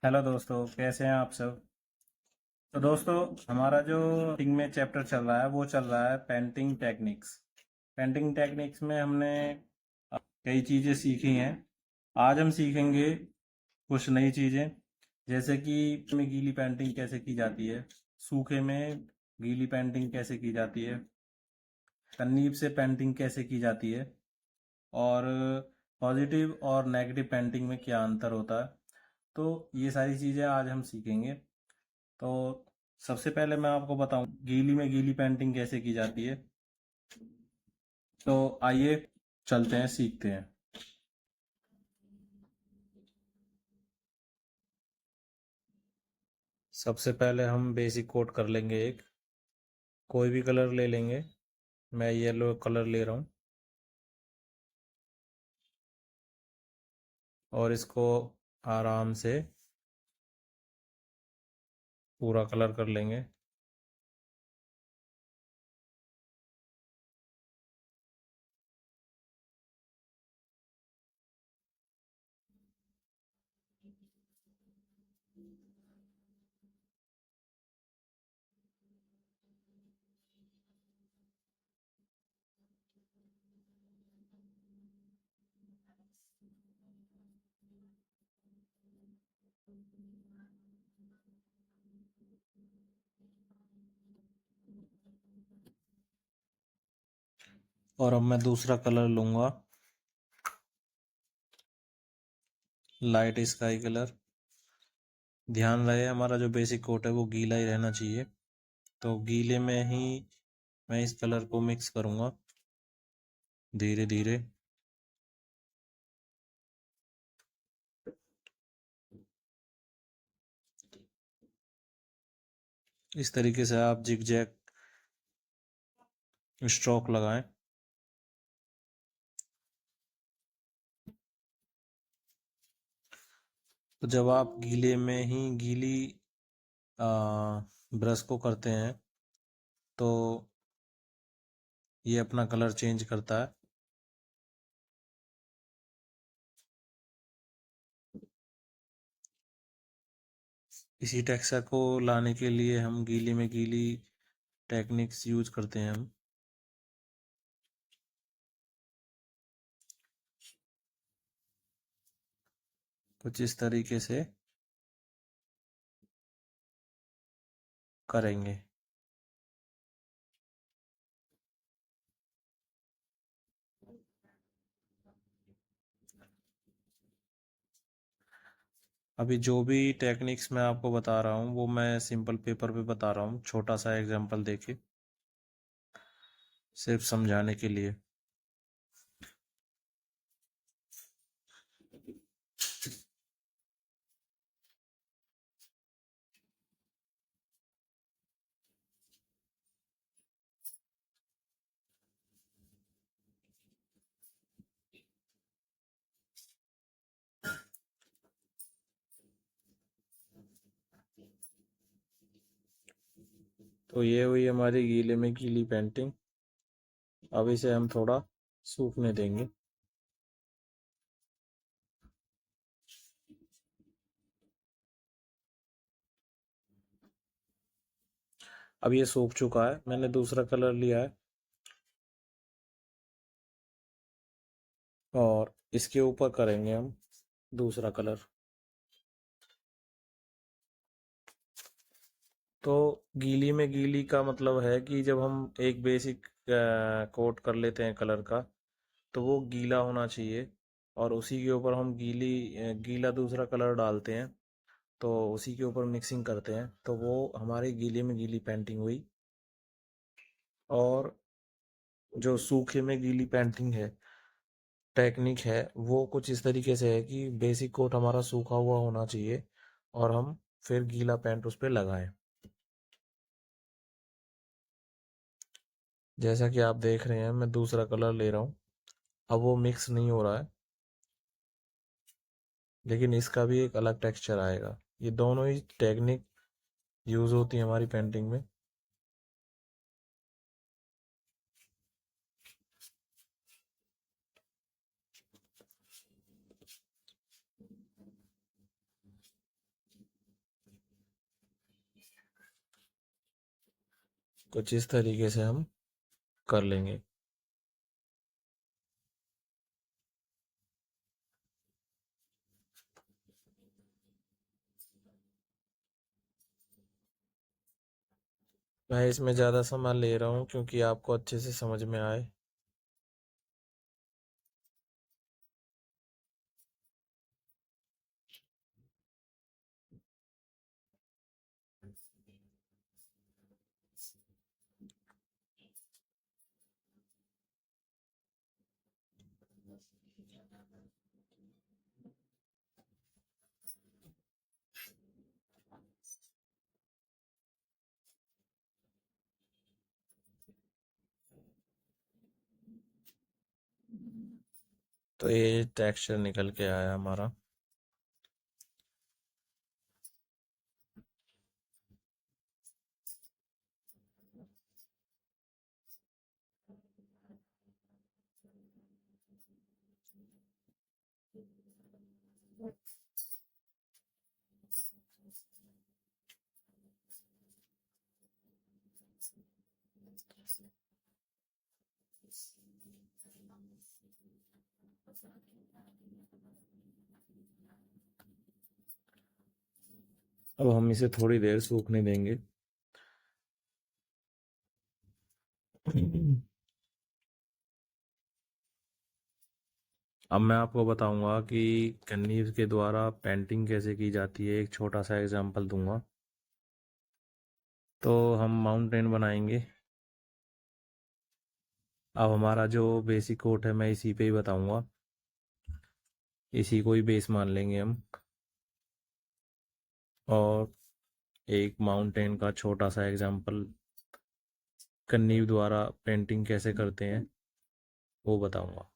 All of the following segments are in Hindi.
हेलो दोस्तों, कैसे हैं आप सब। तो दोस्तों, हमारा जो पेंटिंग में चैप्टर चल रहा है वो चल रहा है पेंटिंग टेक्निक्स। पेंटिंग टेक्निक्स में हमने कई चीज़ें सीखी हैं। आज हम सीखेंगे कुछ नई चीज़ें, जैसे कि में गीली पेंटिंग कैसे की जाती है, सूखे में गीली पेंटिंग कैसे की जाती है, कन्नीब से पेंटिंग कैसे की जाती है, और पॉजिटिव और नेगेटिव पेंटिंग में क्या अंतर होता है। तो ये सारी चीज़ें आज हम सीखेंगे। तो सबसे पहले मैं आपको बताऊं गीली में गीली पेंटिंग कैसे की जाती है। तो आइए चलते हैं, सीखते हैं। सबसे पहले हम बेसिक कोट कर लेंगे। एक कोई भी कलर ले लेंगे। मैं येलो कलर ले रहा हूँ और इसको आराम से पूरा कलर कर लेंगे। और अब मैं दूसरा कलर लूँगा, लाइट स्काई कलर। ध्यान रहे हमारा जो बेसिक कोट है वो गीला ही रहना चाहिए। तो गीले में ही मैं इस कलर को मिक्स करूँगा धीरे धीरे। इस तरीके से आप जिग जैग स्ट्रोक लगाएं। तो जब आप गीले में ही गीली ब्रश को करते हैं तो ये अपना कलर चेंज करता है। इसी टेक्सचर को लाने के लिए हम गीली में गीली टेक्निक्स यूज करते हैं हम। कुछ इस तरीके से करेंगे। अभी जो भी टेक्निक्स मैं आपको बता रहा हूँ वो मैं सिंपल पेपर पे बता रहा हूँ, छोटा सा एग्जांपल देके, सिर्फ समझाने के लिए। तो ये हुई हमारी गीले में गीली पेंटिंग। अब इसे हम थोड़ा सूखने देंगे। अब ये सूख चुका है, मैंने दूसरा कलर लिया है और इसके ऊपर करेंगे हम दूसरा कलर। तो गीली में गीली का मतलब है कि जब हम एक बेसिक कोट कर लेते हैं कलर का तो वो गीला होना चाहिए, और उसी के ऊपर हम गीला दूसरा कलर डालते हैं, तो उसी के ऊपर मिक्सिंग करते हैं, तो वो हमारी गीली में गीली पेंटिंग हुई। और जो सूखे में गीली पेंटिंग है, टेक्निक है, वो कुछ इस तरीके से है कि बेसिक कोट हमारा सूखा हुआ होना चाहिए और हम फिर गीला पेंट उस पर लगाएं। जैसा कि आप देख रहे हैं मैं दूसरा कलर ले रहा हूँ। अब वो मिक्स नहीं हो रहा है, लेकिन इसका भी एक अलग टेक्सचर आएगा। ये दोनों ही टेक्निक यूज होती है हमारी पेंटिंग में। कुछ इस तरीके से हम कर लेंगे। मैं इसमें ज़्यादा समय ले रहा हूँ क्योंकि आपको अच्छे से समझ में आए। तो ये टेक्सचर निकल के आया हमारा। अब हम इसे थोड़ी देर सूखने देंगे। अब मैं आपको बताऊंगा कि कैनवस के द्वारा पेंटिंग कैसे की जाती है। एक छोटा सा एग्जांपल दूंगा। तो हम माउंटेन बनाएंगे। अब हमारा जो बेसिक कोट है मैं इसी पे ही बताऊंगा। इसी को ही बेस मान लेंगे हम। और एक माउंटेन का छोटा सा एग्जांपल कैनव द्वारा पेंटिंग कैसे करते हैं वो बताऊंगा।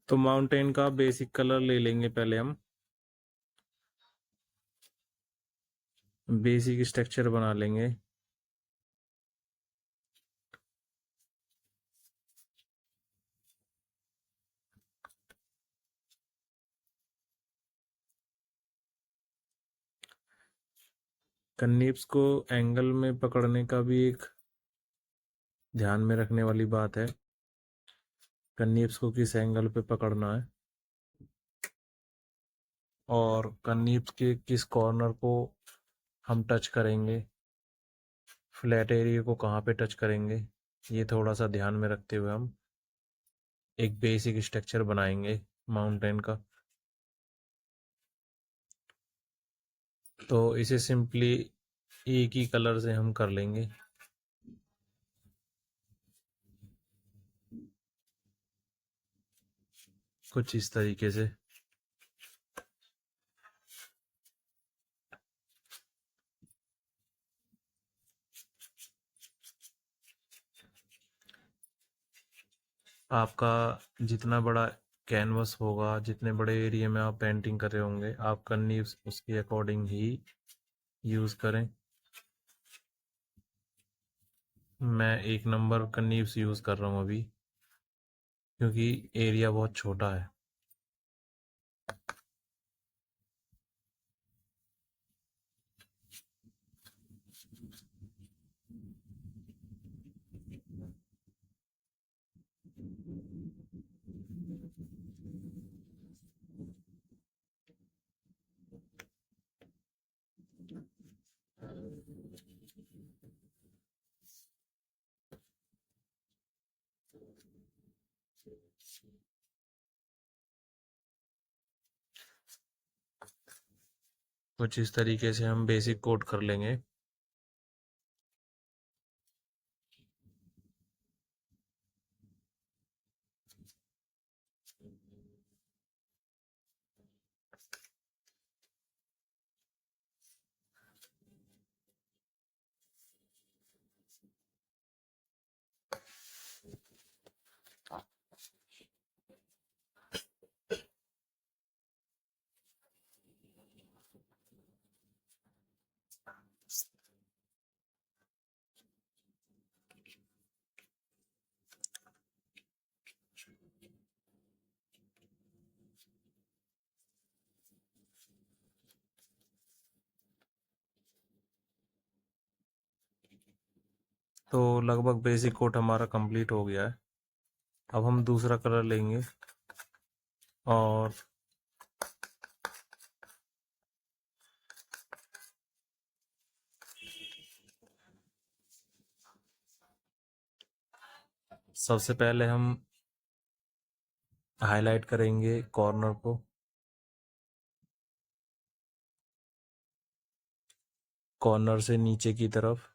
तो माउंटेन का बेसिक कलर ले लेंगे पहले हम। बेसिक स्ट्रक्चर बना लेंगे। कनिप्स को एंगल में पकड़ने का भी एक ध्यान में रखने वाली बात है। कनिप्स को किस एंगल पे पकड़ना है और कनिप्स के किस कॉर्नर को हम टच करेंगे, फ्लैट एरिया को कहाँ पे टच करेंगे, ये थोड़ा सा ध्यान में रखते हुए हम एक बेसिक स्ट्रक्चर बनाएंगे माउंटेन का। तो इसे सिंपली एक ही कलर से हम कर लेंगे। कुछ इस तरीके से। आपका जितना बड़ा कैनवस होगा, जितने बड़े एरिया में आप पेंटिंग कर रहे होंगे, आप कनिव्स उसके अकॉर्डिंग ही यूज़ करें। मैं 1 नंबर कनिव्स यूज़ कर रहा हूँ अभी क्योंकि एरिया बहुत छोटा है। कुछ इस तरीके से हम बेसिक कोट कर लेंगे। तो लगभग बेसिक कोट हमारा कंप्लीट हो गया है। अब हम दूसरा कलर लेंगे और सबसे पहले हम हाईलाइट करेंगे कॉर्नर को, कॉर्नर से नीचे की तरफ।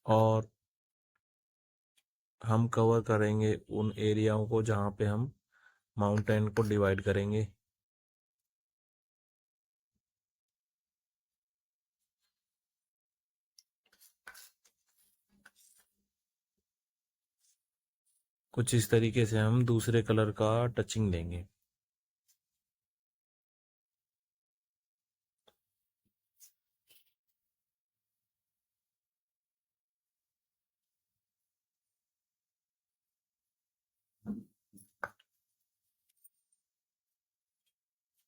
और हम कवर करेंगे उन एरियाओं को जहाँ पे हम माउंटेन को डिवाइड करेंगे। कुछ इस तरीके से हम दूसरे कलर का टचिंग देंगे।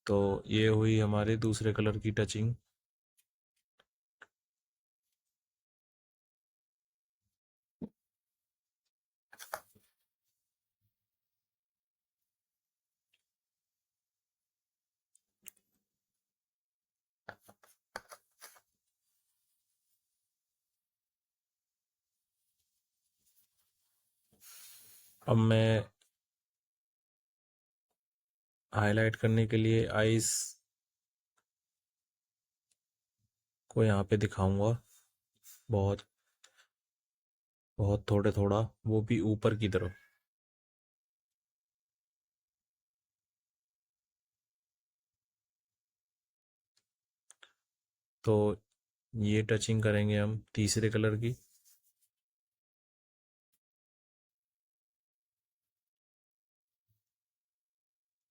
तो ये हुई हमारे दूसरे कलर की टचिंग। अब मैं हाईलाइट करने के लिए आइस को यहाँ पे दिखाऊंगा, बहुत बहुत थोड़े थोड़ा, वो भी ऊपर की तरफ। तो ये टचिंग करेंगे हम तीसरे कलर की।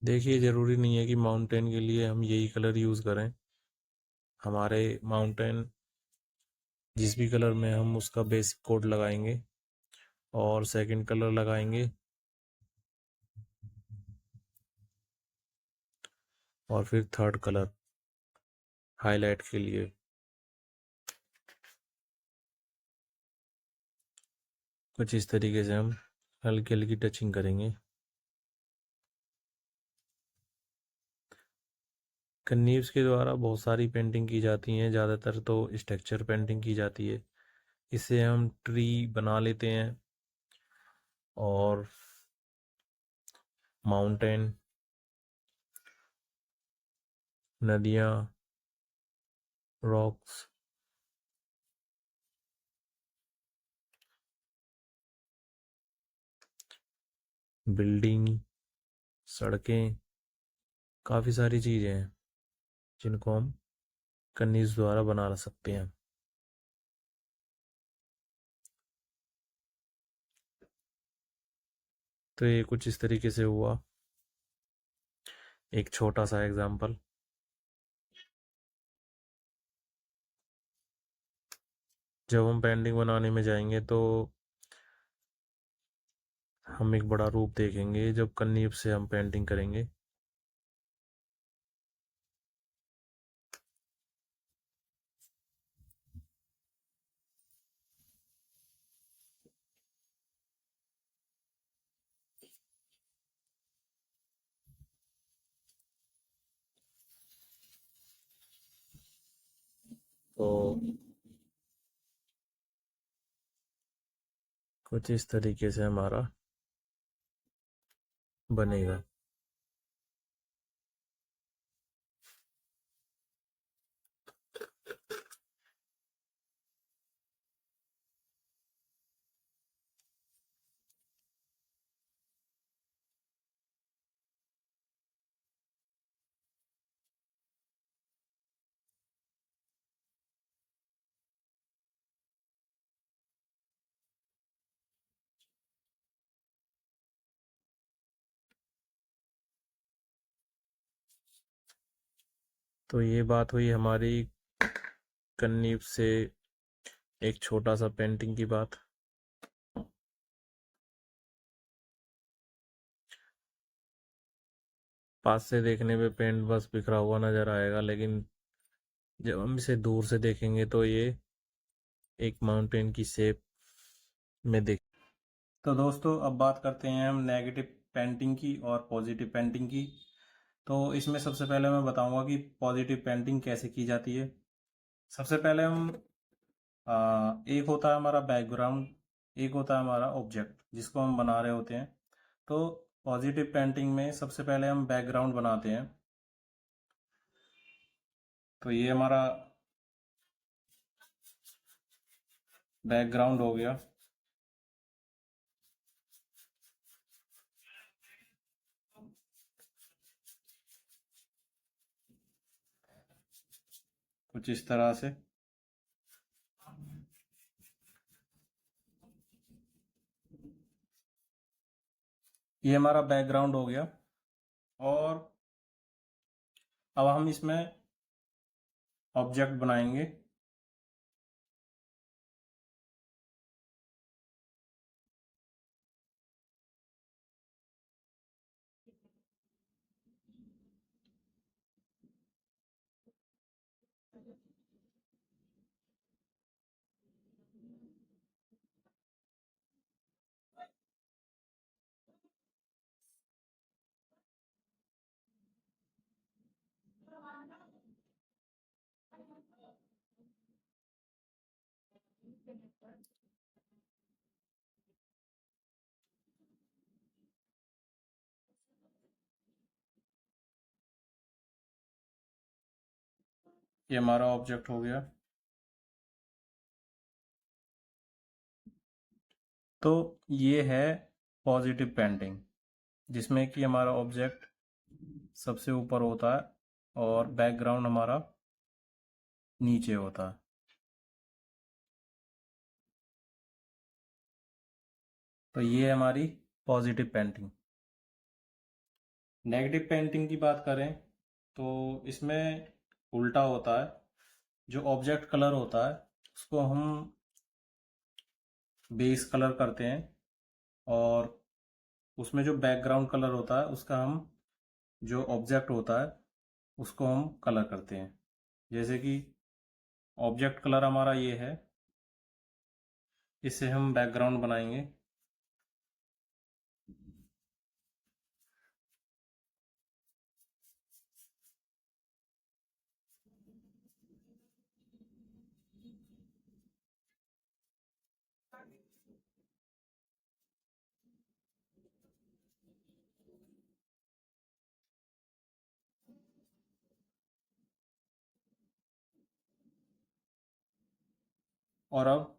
देखिए, ज़रूरी नहीं है कि माउंटेन के लिए हम यही कलर यूज़ करें। हमारे माउंटेन जिस भी कलर में, हम उसका बेसिक कोट लगाएंगे और सेकंड कलर लगाएंगे और फिर थर्ड कलर हाईलाइट के लिए। कुछ इस तरीके से हम हल्की हल्की टचिंग करेंगे। कनीव्स के द्वारा बहुत सारी पेंटिंग की जाती हैं, ज़्यादातर तो स्ट्रक्चर पेंटिंग की जाती है। इससे हम ट्री बना लेते हैं और माउंटेन, नदियाँ, रॉक्स, बिल्डिंग, सड़कें, काफ़ी सारी चीज़ें हैं जिनको हम कनीज द्वारा बना सकते हैं। तो ये कुछ इस तरीके से हुआ, एक छोटा सा एग्जाम्पल। जब हम पेंटिंग बनाने में जाएंगे तो हम एक बड़ा रूप देखेंगे जब कनीब से हम पेंटिंग करेंगे। तो कुछ इस तरीके से हमारा बनेगा। तो ये बात हुई हमारी कन्नीब से एक छोटा सा पेंटिंग की बात। पास से देखने पे पेंट बस बिखरा हुआ नज़र आएगा, लेकिन जब हम इसे दूर से देखेंगे तो ये एक माउंटेन की शेप में दिख। तो दोस्तों अब बात करते हैं हम नेगेटिव पेंटिंग की और पॉजिटिव पेंटिंग की। तो इसमें सबसे पहले मैं बताऊंगा कि पॉजिटिव पेंटिंग कैसे की जाती है। सबसे पहले हम एक होता है हमारा बैकग्राउंड, एक होता है हमारा ऑब्जेक्ट जिसको हम बना रहे होते हैं। तो पॉजिटिव पेंटिंग में सबसे पहले हम बैकग्राउंड बनाते हैं। तो ये हमारा बैकग्राउंड हो गया। कुछ इस तरह से। ये हमारा बैकग्राउंड हो गया। और अब हम इसमें ऑब्जेक्ट बनाएंगे। ये हमारा ऑब्जेक्ट हो गया। तो ये है पॉजिटिव पेंटिंग, जिसमें कि हमारा ऑब्जेक्ट सबसे ऊपर होता है और बैकग्राउंड हमारा नीचे होता है। तो ये है हमारी पॉजिटिव पेंटिंग। नेगेटिव पेंटिंग की बात करें तो इसमें उल्टा होता है। जो ऑब्जेक्ट कलर होता है उसको हम बेस कलर करते हैं, और उसमें जो बैकग्राउंड कलर होता है उसका हम, जो ऑब्जेक्ट होता है उसको हम कलर करते हैं। जैसे कि ऑब्जेक्ट कलर हमारा ये है, इससे हम बैकग्राउंड बनाएंगे। और अब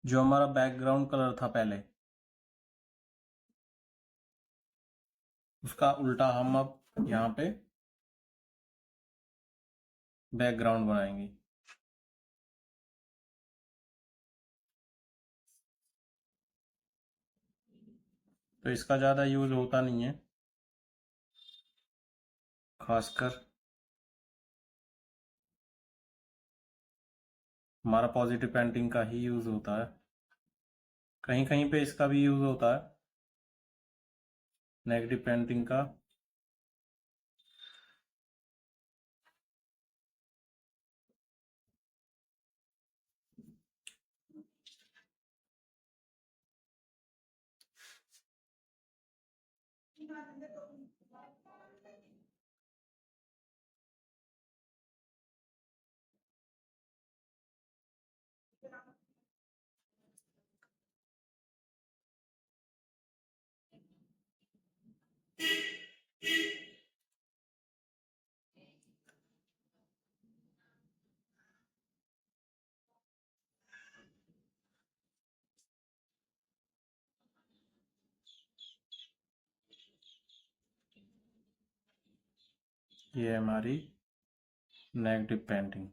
जो हमारा बैकग्राउंड कलर था पहले, उसका उल्टा हम अब यहाँ पे बैकग्राउंड बनाएंगे। तो इसका ज़्यादा यूज होता नहीं है, खासकर हमारा पॉजिटिव पेंटिंग का ही यूज होता है। कहीं कहीं पे इसका भी यूज होता है, नेगेटिव पेंटिंग का। ये है हमारी नेगेटिव पेंटिंग।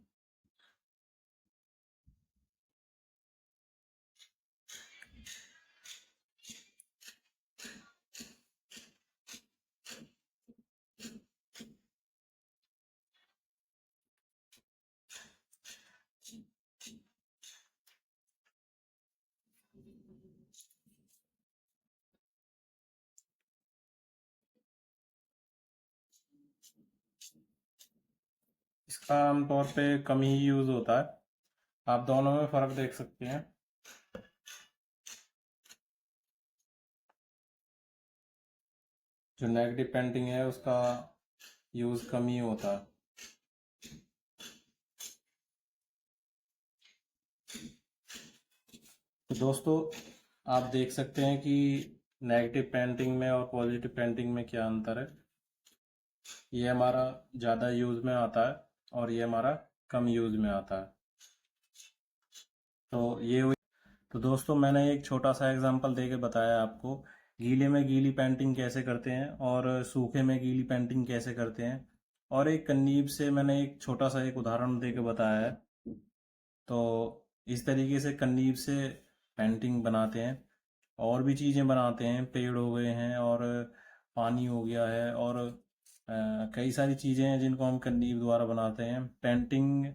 आमतौर पे कम ही यूज़ होता है। आप दोनों में फ़र्क देख सकते हैं। जो नेगेटिव पेंटिंग है उसका यूज़ कम ही होता है। तो दोस्तों आप देख सकते हैं कि नेगेटिव पेंटिंग में और पॉजिटिव पेंटिंग में क्या अंतर है। ये हमारा ज़्यादा यूज़ में आता है और ये हमारा कम यूज़ में आता है। तो ये हुई। तो दोस्तों मैंने एक छोटा सा एग्जांपल देके बताया आपको गीले में गीली पेंटिंग कैसे करते हैं और सूखे में गीली पेंटिंग कैसे करते हैं, और एक कन्नीब से मैंने एक छोटा सा एक उदाहरण देके बताया है। तो इस तरीके से कन्नीब से पेंटिंग बनाते हैं, और भी चीज़ें बनाते हैं, पेड़ हो गए हैं और पानी हो गया है, और कई सारी चीज़ें हैं जिनको हम कन्नीब द्वारा बनाते हैं। पेंटिंग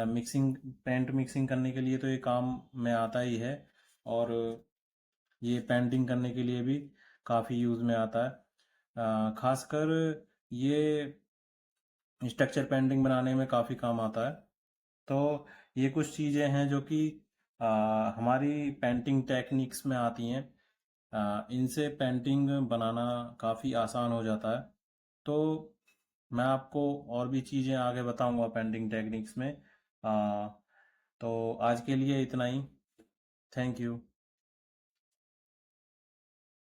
मिक्सिंग पेंट मिक्सिंग करने के लिए तो ये काम में आता ही है, और ये पेंटिंग करने के लिए भी काफ़ी यूज़ में आता है। खासकर ये स्ट्रक्चर पेंटिंग बनाने में काफ़ी काम आता है। तो ये कुछ चीज़ें हैं जो कि हमारी पेंटिंग टेक्निक्स में आती हैं। इनसे पेंटिंग बनाना काफ़ी आसान हो जाता है। तो मैं आपको और भी चीज़ें आगे बताऊंगा पेंटिंग टेक्निक्स में। तो आज के लिए इतना ही। Thank you.